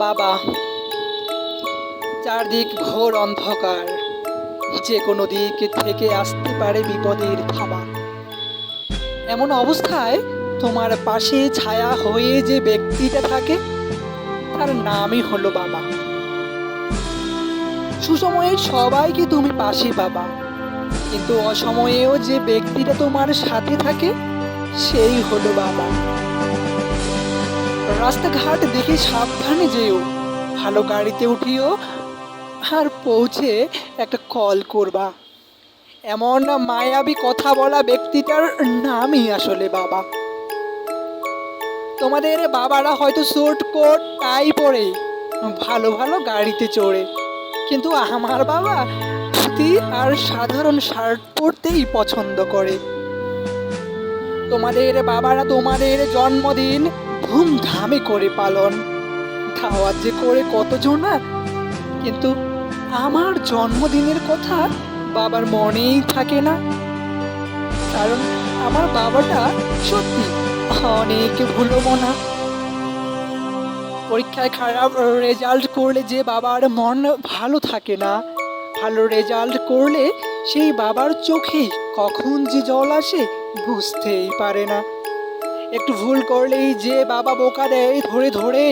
বাবা, চারদিক ঘোর অন্ধকার, যে কোনো দিক থেকে আসতে পারে বিপদের থাবা। এমন অবস্থায় তোমার পাশে ছায়া হয়ে যে ব্যক্তিটা থাকে, তার নামই হলো বাবা। সুসময়ে সবাইকে তুমি পাশে পাবা, কিন্তু অসময়েও যে ব্যক্তিটা তোমার সাথে থাকে, সেই হলো বাবা। রাস্তাঘাট দেখে সাবধানে যেও, ভালো গাড়িতে উঠিও, আর পৌঁছে একটা কল করবা। এমন মায়াবী কথা বলা ব্যক্তিটার নামই আসলে বাবা। তোমাদের বাবারা হয়তো স্যুট কোট টাই পরে ভালো ভালো গাড়িতে চড়ে, কিন্তু আমার বাবা ধুতি আর সাধারণ শার্ট পরতেই পছন্দ করে। তোমাদের বাবারা তোমাদের জন্মদিন ধুমধামে করে পালন, দাওয়াত যে করে কতজন না, কিন্তু আমার জন্মদিনের কথা বাবার মনেই থাকে না। কারণ আমার বাবাটা সত্যি অনেক ভুলো মনা। পরীক্ষায় খারাপ রেজাল্ট করলে যে বাবার মন ভালো থাকে না, ভালো রেজাল্ট করলে সেই বাবার চোখে কখন যে জল আসে বুঝতেই পারে না। একটু ভুল করলেই যে বাবা বোকা দেয় ধরে ধরে,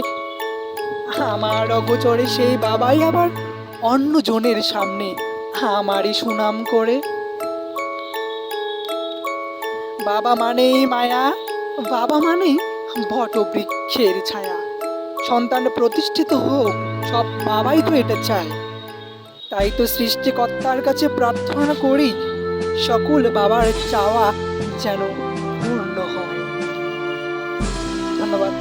আমার অগোচরে সেই বাবাই আবার অন্য জনের সামনে আমারই সুনাম করে। বাবা মানেই মায়া, বাবা মানেই বটবৃক্ষের ছায়া। সন্তান প্রতিষ্ঠিত হোক, সব বাবাই তো এটা চায়। তাই তো সৃষ্টিকর্তার কাছে প্রার্থনা করি, সকল বাবার চাওয়া যেন পূর্ণ হয়। ধন্যবাদ।